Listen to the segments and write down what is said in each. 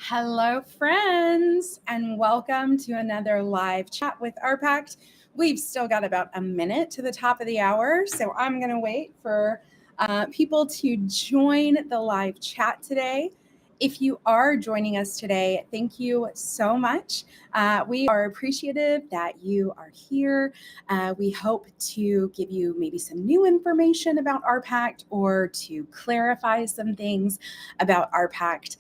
Hello, friends, and welcome to another live chat with OurPact's. We've still got about a minute to the top of the hour, so I'm going to wait for people to join the live chat today. If you are joining us today, thank you so much. We are appreciative that you are here. We hope to give you maybe some new information about OurPact or to clarify some things about OurPact.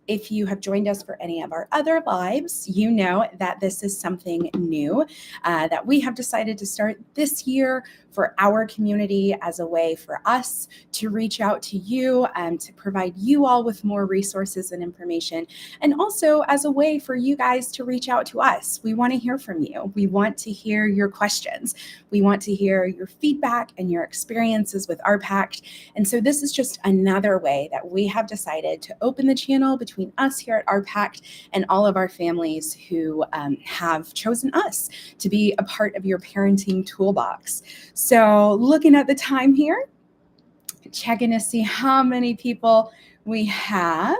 If you have joined us for any of our other lives, you know that this is something new that we have decided to start this year for our community as a way for us to reach out to you and to provide you all with more resources and information, and also as a way for you guys to reach out to us. We want to hear from you. We want to hear your questions. We want to hear your feedback and your experiences with OurPact. And so this is just another way that we have decided to open the channel between us here at OurPact and all of our families who have chosen us to be a part of your parenting toolbox. So looking at the time here, checking to see how many people we have.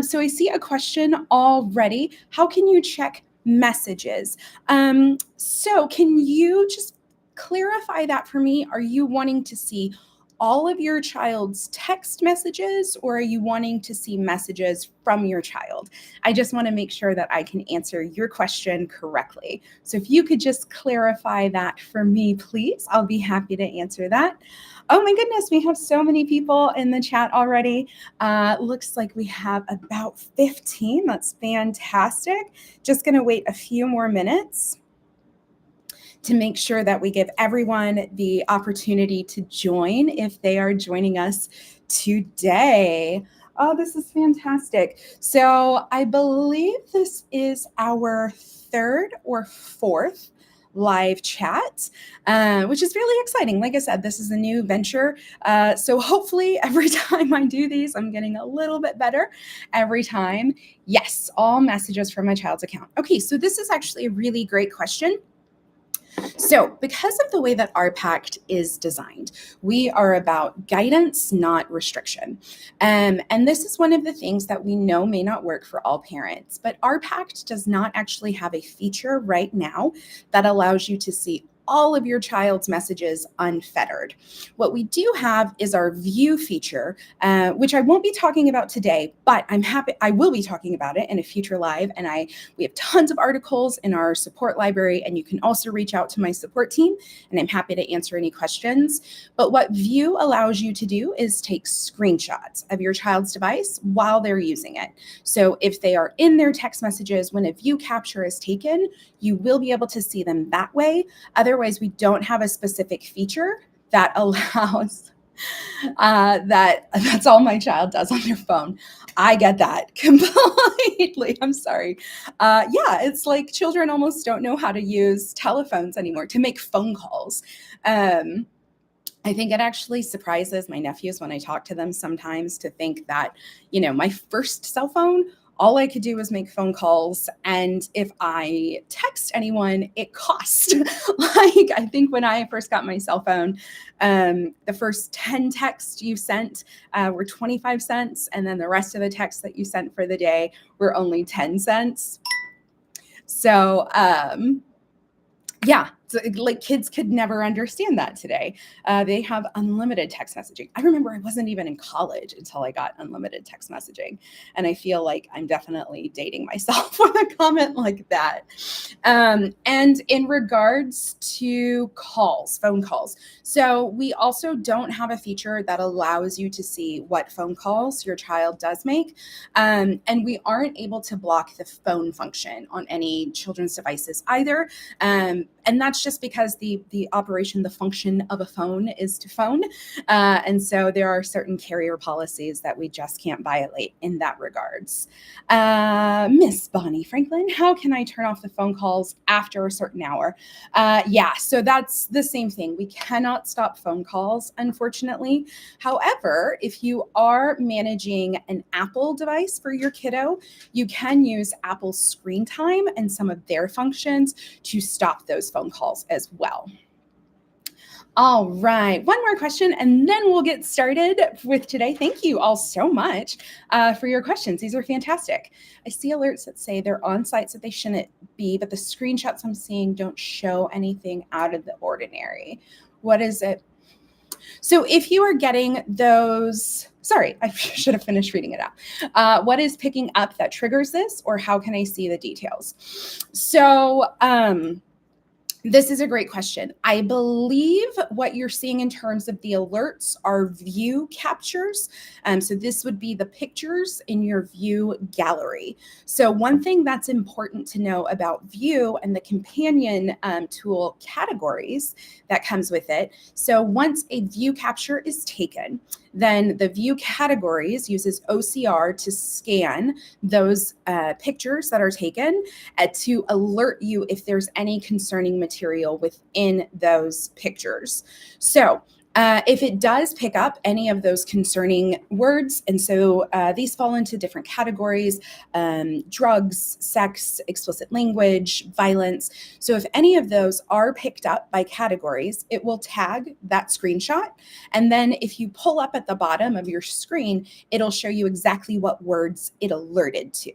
So I see a question already. How can you check messages? So can you just clarify that for me? Are you wanting to see all of your child's text messages, or are you wanting to see messages from your child? I just want to make sure that I can answer your question correctly. So if you could just clarify that for me, please, I'll be happy to answer that. Oh my goodness, we have so many people in the chat already. Looks like we have about 15. That's fantastic. Just going to wait a few more minutes to make sure that we give everyone the opportunity to join if they are joining us today. Oh, this is fantastic. So I believe this is our third or fourth live chat, which is really exciting. Like I said, this is a new venture. So hopefully every time I do these, I'm getting a little bit better every time. Yes, all messages from my child's account. Okay, so this is actually a really great question. So because of the way that OurPact is designed, we are about guidance, not restriction. And this is one of the things that we know may not work for all parents, but OurPact does not actually have a feature right now that allows you to see all of your child's messages unfettered. What we do have is our view feature, which I won't be talking about today, but I will be talking about it in a future live. And we have tons of articles in our support library, and you can also reach out to my support team, and I'm happy to answer any questions. But what view allows you to do is take screenshots of your child's device while they're using it. So if they are in their text messages, when a view capture is taken, you will be able to see them that way. Otherwise, we don't have a specific feature that allows that's all my child does on their phone. I get that completely. I'm sorry. Yeah, it's like children almost don't know how to use telephones anymore to make phone calls. I think it actually surprises my nephews when I talk to them sometimes to think that, my first cell phone, all I could do was make phone calls. And if I text anyone, it cost. Like, I think when I first got my cell phone, the first 10 texts you sent were 25 cents. And then the rest of the texts that you sent for the day were only 10 cents. So, yeah, so, like, kids could never understand that today. They have unlimited text messaging. I remember I wasn't even in college until I got unlimited text messaging. And I feel like I'm definitely dating myself with a comment like that. And in regards to phone calls, so we also don't have a feature that allows you to see what phone calls your child does make. And we aren't able to block the phone function on any children's devices either. And that's just because the operation, the function of a phone is to phone. And so there are certain carrier policies that we just can't violate in that regards. Miss Bonnie Franklin, how can I turn off the phone calls after a certain hour? Yeah, so that's the same thing. We cannot stop phone calls, unfortunately. However, if you are managing an Apple device for your kiddo, you can use Apple's screen time and some of their functions to stop those phone calls as well. All right, one more question and then we'll get started with today. Thank you all so much for your questions. These are fantastic. I see alerts that say they're on sites that they shouldn't be, but the screenshots I'm seeing don't show anything out of the ordinary. What is it? So if you are getting those, sorry, I should have finished reading it out. What is picking up that triggers this, or how can I see the details? So, this is a great question. I believe what you're seeing in terms of the alerts are view captures. So this would be the pictures in your view gallery. So one thing that's important to know about view and the companion tool categories that comes with it. So once a view capture is taken, then the view categories uses OCR to scan those pictures that are taken to alert you if there's any concerning material within those pictures. So if it does pick up any of those concerning words, and so these fall into different categories, drugs, sex, explicit language, violence. So if any of those are picked up by categories, it will tag that screenshot. And then if you pull up at the bottom of your screen, it'll show you exactly what words it alerted to.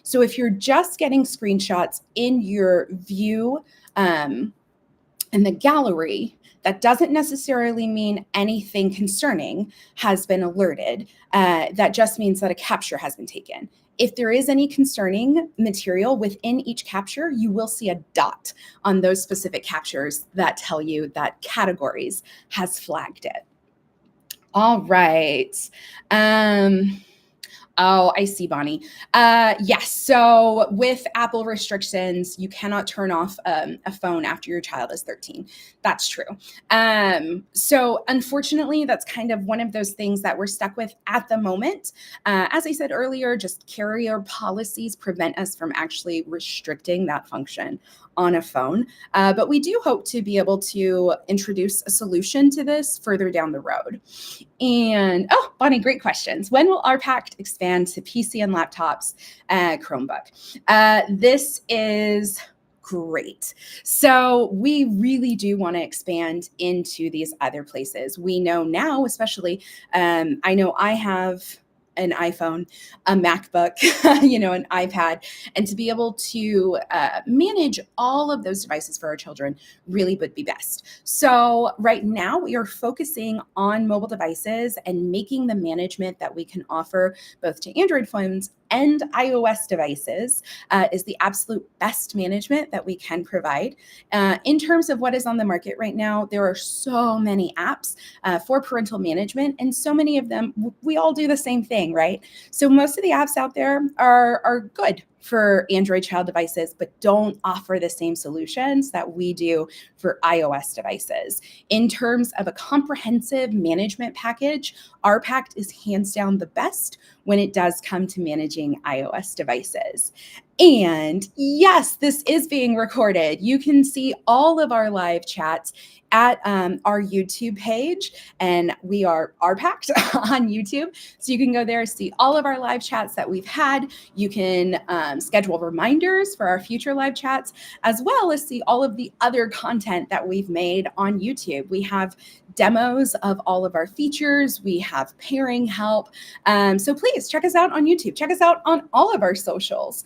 So if you're just getting screenshots in your view in the gallery, that doesn't necessarily mean anything concerning has been alerted. That just means that a capture has been taken. If there is any concerning material within each capture, you will see a dot on those specific captures that tell you that categories has flagged it. All right. Oh, I see, Bonnie. Yes. So with Apple restrictions, you cannot turn off a phone after your child is 13. That's true. So unfortunately, that's kind of one of those things that we're stuck with at the moment. As I said earlier, just carrier policies prevent us from actually restricting that function on a phone. But we do hope to be able to introduce a solution to this further down the road. And oh, Bonnie, great questions. When will OurPact expand to PC and laptops, Chromebook? This is great. So we really do want to expand into these other places. We know now, especially, I know I have an iPhone, a MacBook, an iPad, and to be able to manage all of those devices for our children really would be best. So right now we are focusing on mobile devices and making the management that we can offer both to Android phones and iOS devices is the absolute best management that we can provide. In terms of what is on the market right now, there are so many apps for parental management, and so many of them, we all do the same thing, right? So most of the apps out there are good for Android child devices, but don't offer the same solutions that we do for iOS devices. In terms of a comprehensive management package, OurPact is hands down the best when it does come to managing iOS devices. And yes, this is being recorded. You can see all of our live chats at our YouTube page, and we are OurPact on YouTube. So you can go there, see all of our live chats that we've had. You can schedule reminders for our future live chats, as well as see all of the other content that we've made on YouTube. We have demos of all of our features. We have pairing help. So please check us out on YouTube. Check us out on all of our socials.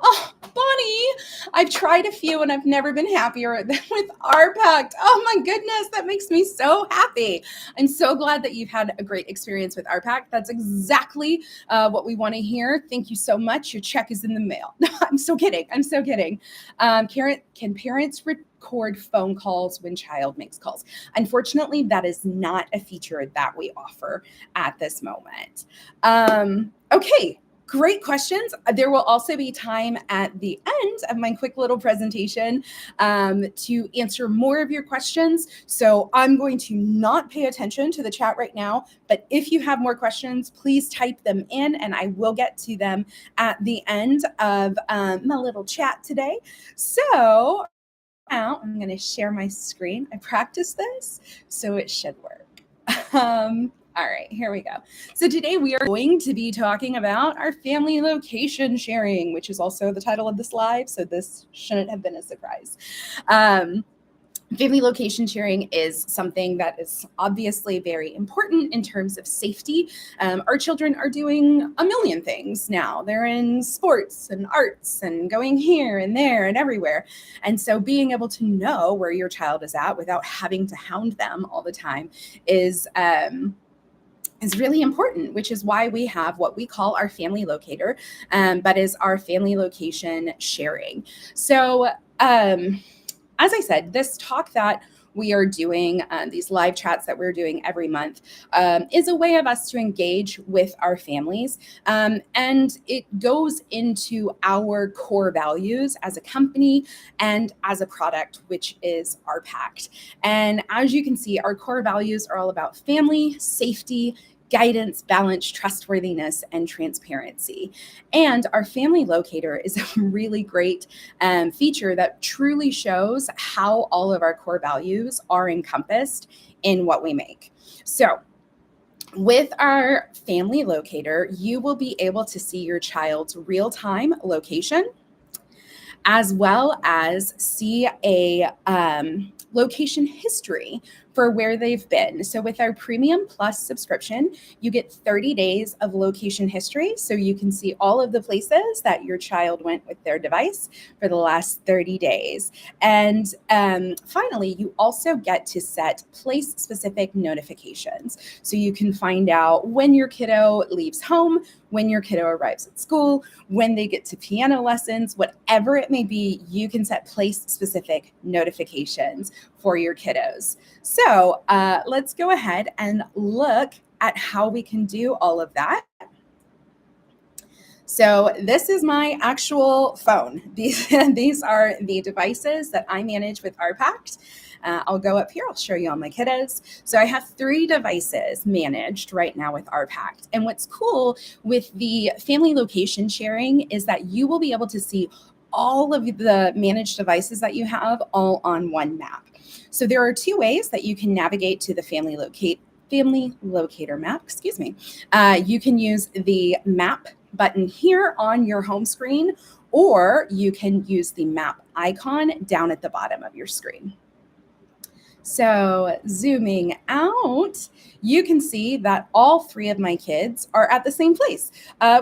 Oh, Bonnie, I've tried a few and I've never been happier with OurPact. Oh my goodness, that makes me so happy. I'm so glad that you've had a great experience with OurPact. That's exactly what we want to hear. Thank you so much. Your check is in the mail. I'm so kidding. Can parents record phone calls when child makes calls? Unfortunately, that is not a feature that we offer at this moment. Okay. Great questions. There will also be time at the end of my quick little presentation to answer more of your questions. So I'm going to not pay attention to the chat right now, but if you have more questions, please type them in and I will get to them at the end of my little chat today. So now I'm going to share my screen. I practiced this, so it should work. All right, here we go. So today we are going to be talking about our family location sharing, which is also the title of this live. So this shouldn't have been a surprise. Family location sharing is something that is obviously very important in terms of safety. Our children are doing a million things now. They're in sports and arts and going here and there and everywhere. And so being able to know where your child is at without having to hound them all the time is really important, which is why we have what we call our family locator, but is our family location sharing. So, as I said, this talk that we are doing, these live chats that we're doing every month, is a way of us to engage with our families. And it goes into our core values as a company and as a product, which is OurPact. And as you can see, our core values are all about family, safety, guidance, balance, trustworthiness, and transparency. And our family locator is a really great feature that truly shows how all of our core values are encompassed in what we make. So with our family locator, you will be able to see your child's real-time location, as well as see a location history for where they've been. So with our Premium Plus subscription, you get 30 days of location history. So you can see all of the places that your child went with their device for the last 30 days. And finally, you also get to set place-specific notifications. So you can find out when your kiddo leaves home, when your kiddo arrives at school, when they get to piano lessons, whatever it may be, you can set place-specific notifications for your kiddos. So let's go ahead and look at how we can do all of that. So this is my actual phone. These are the devices that I manage with OurPact. I'll go up here. I'll show you all my kiddos. So I have 3 devices managed right now with OurPact. And what's cool with the family location sharing is that you will be able to see all of the managed devices that you have all on one map. So there are 2 ways that you can navigate to the family locator map. Excuse me. You can use the map button here on your home screen, or you can use the map icon down at the bottom of your screen. So zooming out, you can see that all 3 of my kids are at the same place,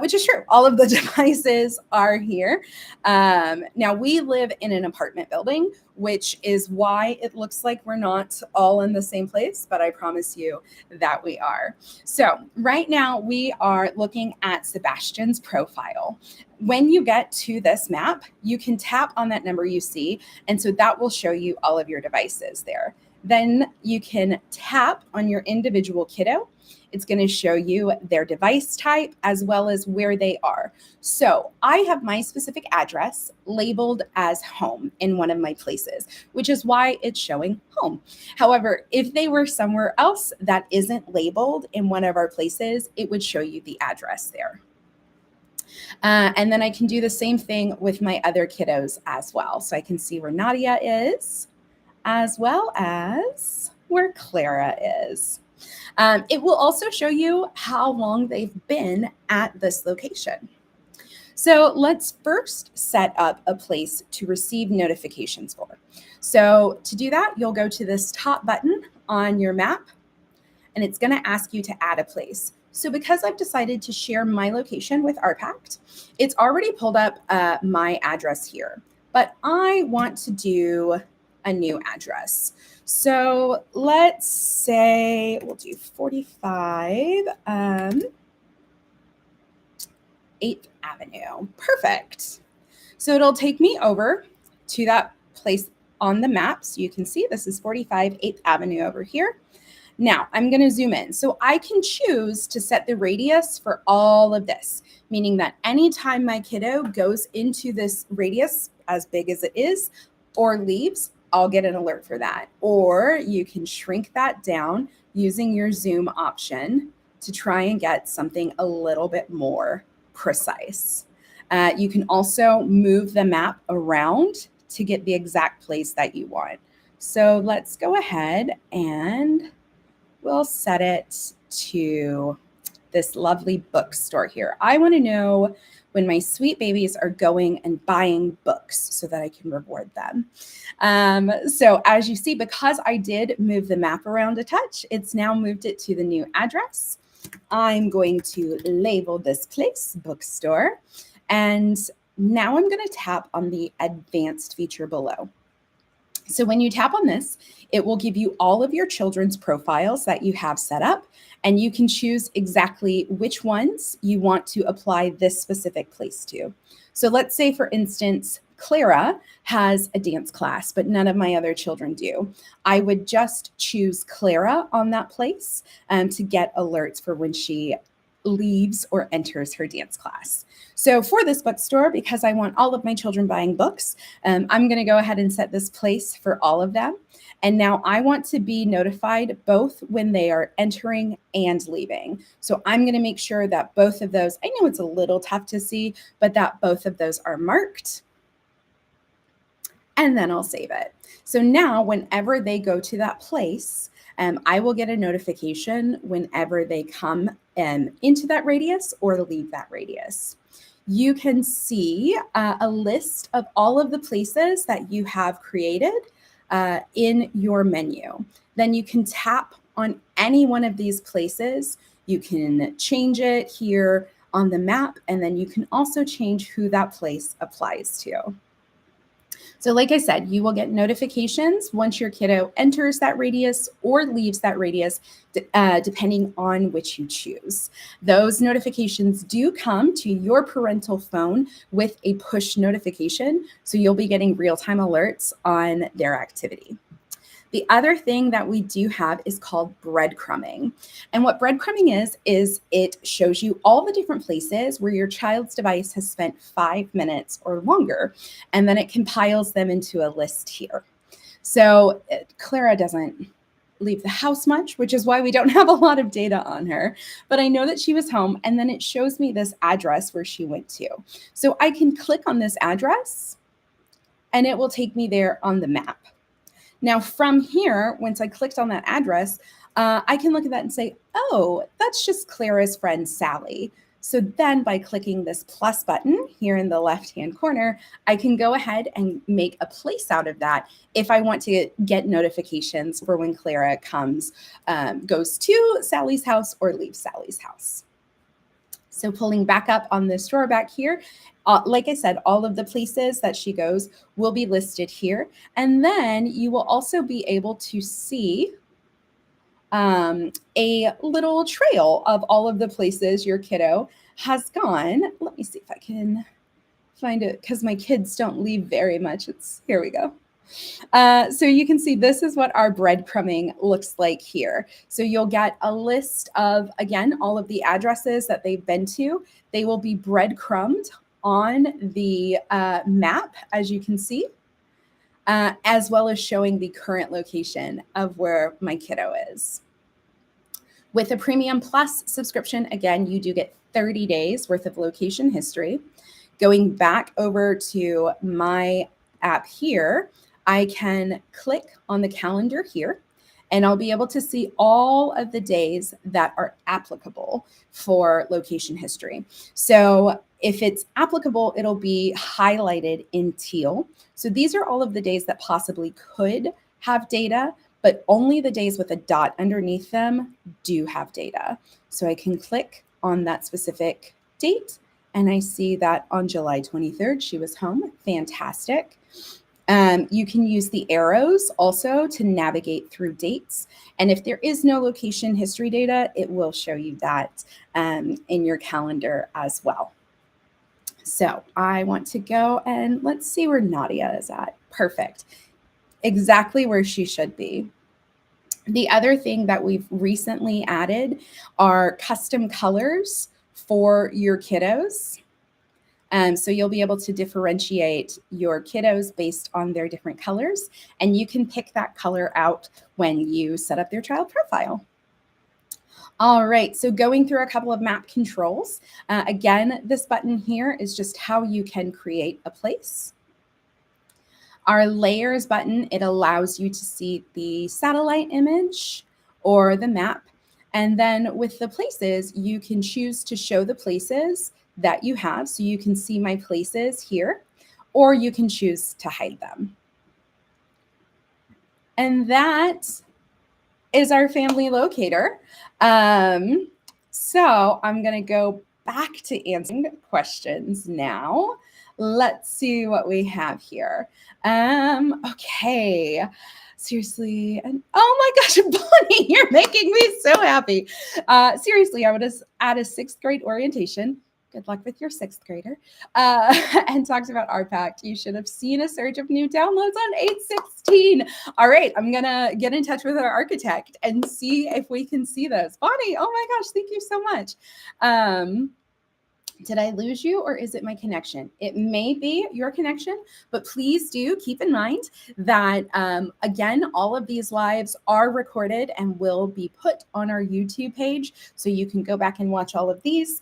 which is true. All of the devices are here. Now, we live in an apartment building, which is why it looks like we're not all in the same place, but I promise you that we are. So right now, we are looking at Sebastian's profile. When you get to this map, you can tap on that number you see, and so that will show you all of your devices there. Then you can tap on your individual kiddo. It's going to show you their device type as well as where they are. So I have my specific address labeled as home in one of my places, which is why it's showing home. However, if they were somewhere else that isn't labeled in one of our places, it would show you the address there. And then I can do the same thing with my other kiddos as well. So I can see where Nadia is, as well as where Clara is. It will also show you how long they've been at this location. So let's first set up a place to receive notifications for. So to do that, you'll go to this top button on your map, and it's going to ask you to add a place. So because I've decided to share my location with OurPact, it's already pulled up my address here, but I want to do a new address. So let's say we'll do 45 8th Avenue. Perfect. So it'll take me over to that place on the map. So you can see this is 45 8th Avenue over here. Now I'm going to zoom in. So I can choose to set the radius for all of this, meaning that anytime my kiddo goes into this radius, as big as it is, or leaves, I'll get an alert for that. Or you can shrink that down using your zoom option to try and get something a little bit more precise. You can also move the map around to get the exact place that you want. So let's go ahead and we'll set it to this lovely bookstore here. I want to know when my sweet babies are going and buying books so that I can reward them. So as you see, because I did move the map around a touch, it's now moved it to the new address. I'm going to label this place bookstore. And now I'm going to tap on the advanced feature below. So when you tap on this, it will give you all of your children's profiles that you have set up, and you can choose exactly which ones you want to apply this specific place to. So let's say, for instance, Clara has a dance class, but none of my other children do. I would just choose Clara on that place to get alerts for when she leaves or enters her dance class. So for this bookstore, because I want all of my children buying books, I'm going to go ahead and set this place for all of them. And now I want to be notified both when they are entering and leaving. So I'm going to make sure that both of those, I know it's a little tough to see, but that both of those are marked. And then I'll save it. So now whenever they go to that place, I will get a notification whenever they come into that radius or leave that radius. You can see a list of all of the places that you have created in your menu. Then you can tap on any one of these places. You can change it here on the map, and then you can also change who that place applies to. So like I said, you will get notifications once your kiddo enters that radius or leaves that radius, depending on which you choose. Those notifications do come to your parental phone with a push notification, so you'll be getting real-time alerts on their activity. The other thing that we do have is called breadcrumbing. And what breadcrumbing is it shows you all the different places where your child's device has spent 5 minutes or longer, and then it compiles them into a list here. So Clara doesn't leave the house much, which is why we don't have a lot of data on her, but I know that she was home, and then it shows me this address where she went to. So I can click on this address, and it will take me there on the map. Now from here, once I clicked on that address, I can look at that and say, oh, that's just Clara's friend, Sally. So then by clicking this plus button here in the left-hand corner, I can go ahead and make a place out of that if I want to get notifications for when Clara comes, goes to Sally's house or leaves Sally's house. So pulling back up on this drawer back here, like I said, all of the places that she goes will be listed here. And then you will also be able to see a little trail of all of the places your kiddo has gone. Let me see if I can find it, because my kids don't leave very much. Here we go. So you can see this is what our breadcrumbing looks like here. So you'll get a list of, again, all of the addresses that they've been to. They will be breadcrumbed on the map, as you can see, as well as showing the current location of where my kiddo is. With a Premium Plus subscription, again, you do get 30 days worth of location history. Going back over to my app here, I can click on the calendar here, and I'll be able to see all of the days that are applicable for location history. So if it's applicable, it'll be highlighted in teal. So these are all of the days that possibly could have data, but only the days with a dot underneath them do have data. So I can click on that specific date, and I see that on July 23rd, she was home. Fantastic. You can use the arrows also to navigate through dates. And if there is no location history data, it will show you that in your calendar as well. So I want to go and let's see where Nadia is at. Perfect. Exactly where she should be. The other thing that we've recently added are custom colors for your kiddos. So you'll be able to differentiate your kiddos based on their different colors, and you can pick that color out when you set up their child profile. All right, so going through a couple of map controls. Again, this button here is just how you can create a place. Our layers button, it allows you to see the satellite image or the map. And then with the places, you can choose to show the places that you have. So you can see my places here, or you can choose to hide them. And that is our family locator. So I'm going to go back to answering questions now. Let's see what we have here. Okay. Seriously. And oh my gosh, Bonnie, you're making me so happy. Seriously, I would add a 6th grade orientation. Good luck with your 6th grader. And talks about OurPact. You should have seen a surge of new downloads on 8/16. All right, I'm going to get in touch with our architect and see if we can see those. Bonnie, oh my gosh, thank you so much. Did I lose you, or is it my connection? It may be your connection, but please do keep in mind that, again, all of these lives are recorded and will be put on our YouTube page, so you can go back and watch all of these.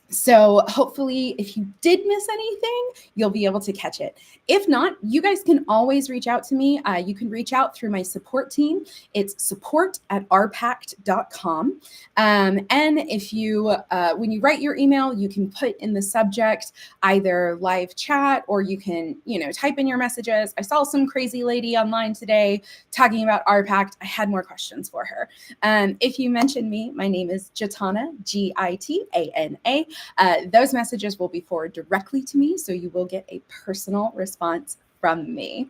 So hopefully if you did miss anything, you'll be able to catch it. If not, you guys can always reach out to me. You can reach out through my support team. It's support@ourpact.com. And if you, when you write your email, you can put in the subject either live chat, or you can, type in your messages. I saw some crazy lady online today talking about OurPact. I had more questions for her. If you mention me, my name is Gitana, Gitana. Those messages will be forwarded directly to me, so you will get a personal response from me.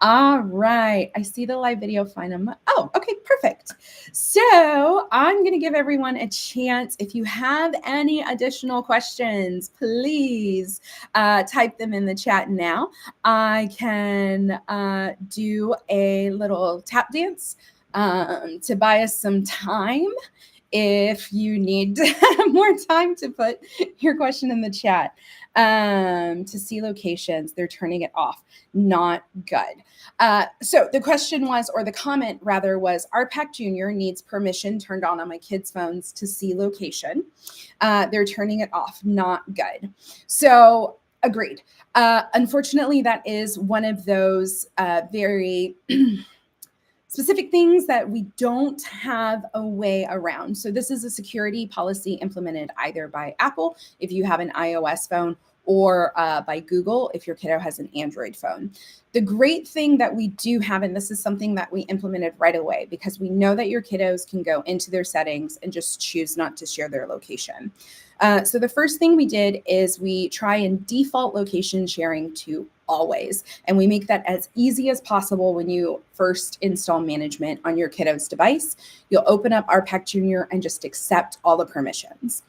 All right. I see the live video fine. Oh, okay, perfect. So I'm going to give everyone a chance. If you have any additional questions, please type them in the chat now. I can do a little tap dance to buy us some time if you need more time to put your question in the chat. To see locations, they're turning it off. Not good. So the question was, or the comment rather was, OurPact Junior needs permission turned on my kids' phones to see location. They're turning it off. Not good. So agreed. Unfortunately, that is one of those very specific things that we don't have a way around. So this is a security policy implemented either by Apple, if you have an iOS phone, or by Google, if your kiddo has an Android phone. The great thing that we do have, and this is something that we implemented right away, because we know that your kiddos can go into their settings and just choose not to share their location. So the first thing we did is we try and default location sharing to always. And we make that as easy as possible when you first install management on your kiddo's device. You'll open up OurPact Junior and just accept all the permissions.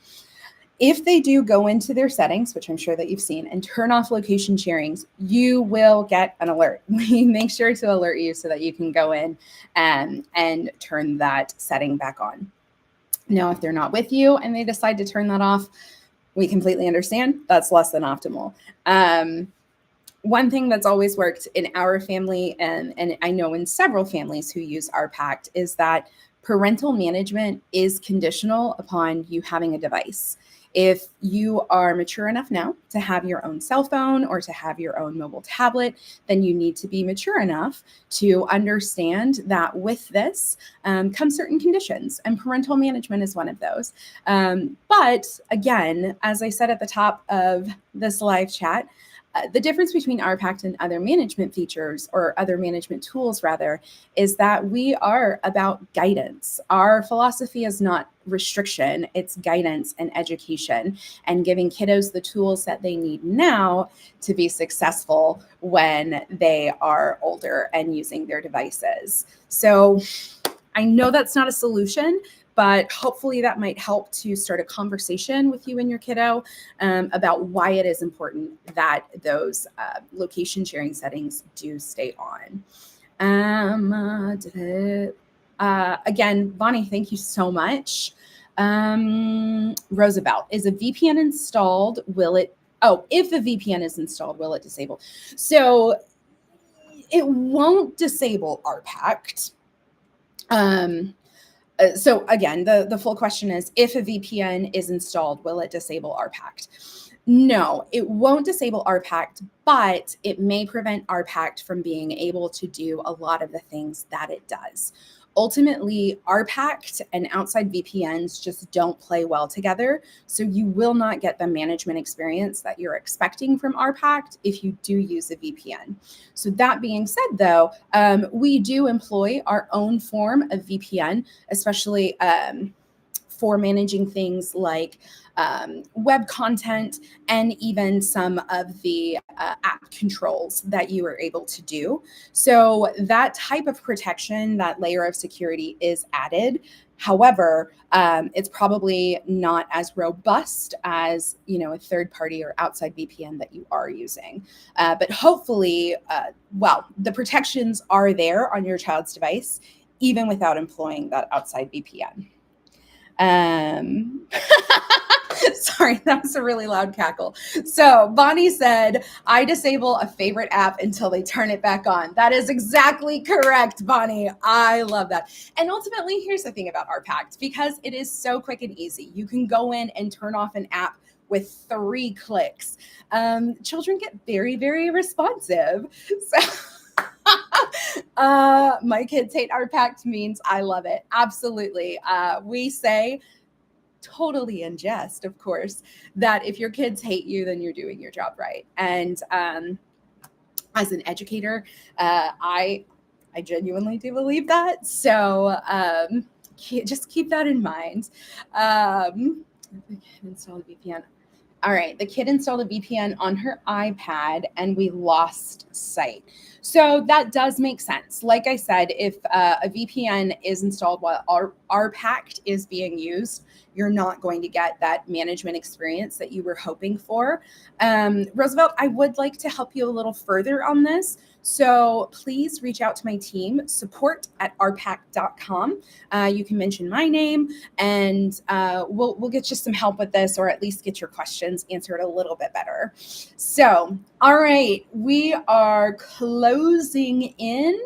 If they do go into their settings, which I'm sure that you've seen, and turn off location sharings, you will get an alert. We make sure to alert you so that you can go in and turn that setting back on. Now, if they're not with you and they decide to turn that off, we completely understand. That's less than optimal. One thing that's always worked in our family, and I know in several families who use OurPact, is that parental management is conditional upon you having a device. If you are mature enough now to have your own cell phone or to have your own mobile tablet, then you need to be mature enough to understand that with this come certain conditions, and parental management is one of those. But again, as I said at the top of this live chat, the difference between OurPact and other management features, or other management tools rather, is that we are about guidance. Our philosophy is not restriction, it's guidance and education, and giving kiddos the tools that they need now to be successful when they are older and using their devices. So I know that's not a solution, but hopefully that might help to start a conversation with you and your kiddo about why it is important that those location sharing settings do stay on. Again, Bonnie, thank you so much. Roosevelt, is a VPN installed? Will it, if the VPN is installed, will it disable? So it won't disable OurPact. So again, the full question is, if a VPN is installed, will it disable OurPact? No, it won't disable OurPact, but it may prevent OurPact from being able to do a lot of the things that it does. Ultimately, OurPact and outside VPNs just don't play well together. So you will not get the management experience that you're expecting from OurPact if you do use a VPN. So that being said, though, we do employ our own form of VPN, especially for managing things like web content and even some of the app controls that you are able to do. So that type of protection, that layer of security is added. However, it's probably not as robust as a third party or outside VPN that you are using. But hopefully, the protections are there on your child's device, even without employing that outside VPN. Sorry, that was a really loud cackle. So Bonnie said, I disable a favorite app until they turn it back on. That is exactly correct, Bonnie. I love that. And ultimately, here's the thing about OurPact, because it is so quick and easy. You can go in and turn off an app with 3 clicks. Children get very, very responsive. So my kids hate OurPact means I love it. Absolutely. We say, totally in jest, of course, that if your kids hate you, then you're doing your job right. And as an educator, I genuinely do believe that. So just keep that in mind. Install a VPN. All right, the kid installed a VPN on her iPad and we lost sight. So that does make sense. Like I said, if a VPN is installed while OurPact is being used, you're not going to get that management experience that you were hoping for. Roosevelt, I would like to help you a little further on this. So please reach out to my team, support@ourpact.com. You can mention my name and we'll get you some help with this, or at least get your questions answered a little bit better. So, all right, we are closing in.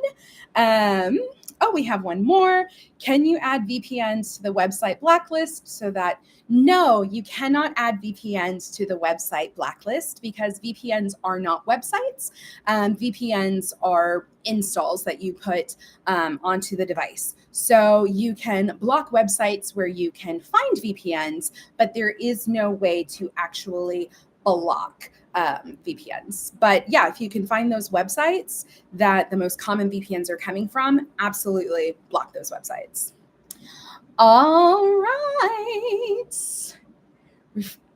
We have one more. Can you add VPNs to the website blacklist? So that, no, you cannot add VPNs to the website blacklist because VPNs are not websites. VPNs are installs that you put onto the device. So you can block websites where you can find VPNs, but there is no way to actually block VPNs. But yeah, if you can find those websites that the most common VPNs are coming from, absolutely block those websites. All right.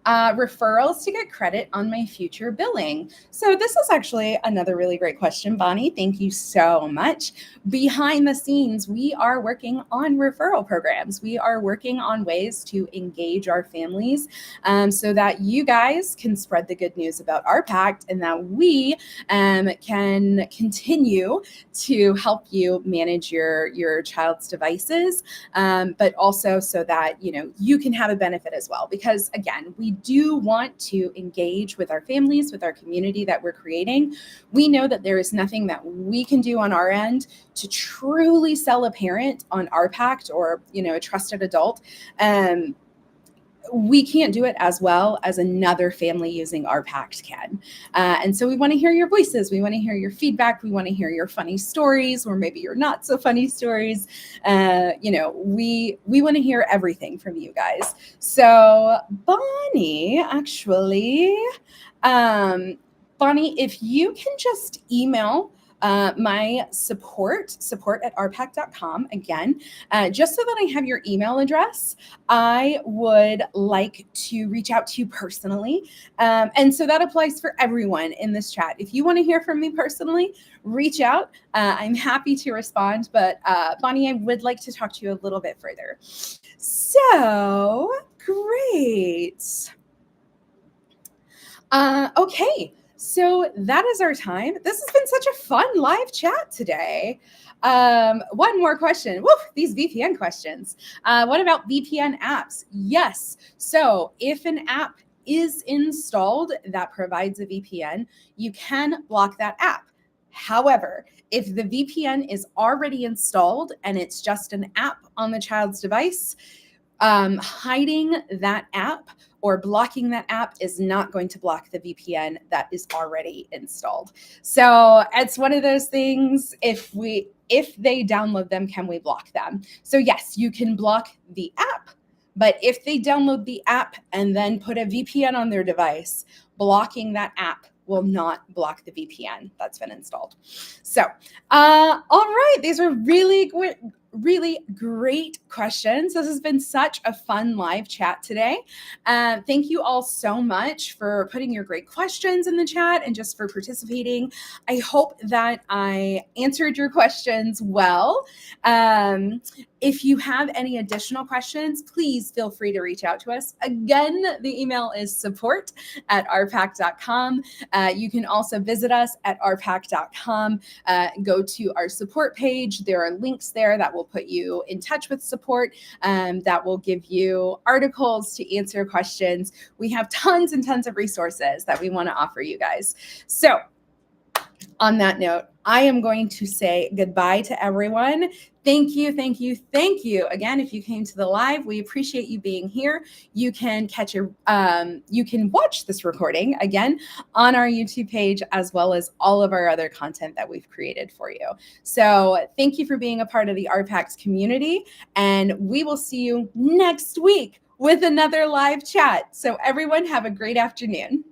Referrals to get credit on my future billing. So this is actually another really great question, Bonnie. Thank you so much. Behind the scenes, we are working on referral programs. We are working on ways to engage our families so that you guys can spread the good news about OurPact and that we can continue to help you manage your child's devices, but also so that you can have a benefit as well. Because again, we do want to engage with our families, with our community that we're creating. We know that there is nothing that we can do on our end to truly sell a parent on OurPact or a trusted adult. We can't do it as well as another family using OurPact can. And so we want to hear your voices. We want to hear your feedback. We want to hear your funny stories, or maybe your not so funny stories. We want to hear everything from you guys. So Bonnie, actually, if you can just email my support@ourpact.com again, just so that I have your email address. I would like to reach out to you personally. And so that applies for everyone in this chat. If you want to hear from me personally, reach out. I'm happy to respond. But Bonnie, I would like to talk to you a little bit further. So great. Okay. So that is our time. This has been such a fun live chat today. One more question. Woo, these VPN questions. What about VPN apps? Yes. So if an app is installed that provides a VPN, you can block that app. However, if the VPN is already installed and it's just an app on the child's device, hiding that app or blocking that app is not going to block the VPN that is already installed. So it's one of those things, if they download them, can we block them? So yes, you can block the app, but if they download the app and then put a VPN on their device, blocking that app will not block the VPN that's been installed. So, all right, these are really great questions. This has been such a fun live chat today. Thank you all so much for putting your great questions in the chat and just for participating. I hope that I answered your questions well. If you have any additional questions, please feel free to reach out to us. Again, the email is support@ourpact.com. You can also visit us at ourpact.com. Go to our support page. There are links there that will put you in touch with support, that will give you articles to answer questions. We have tons and tons of resources that we want to offer you guys. So on that note, I am going to say goodbye to everyone. Thank you, thank you, thank you. Again, if you came to the live, we appreciate you being here. You can you can watch this recording again on our YouTube page, as well as all of our other content that we've created for you. So thank you for being a part of the OurPact's community, and we will see you next week with another live chat. So everyone have a great afternoon.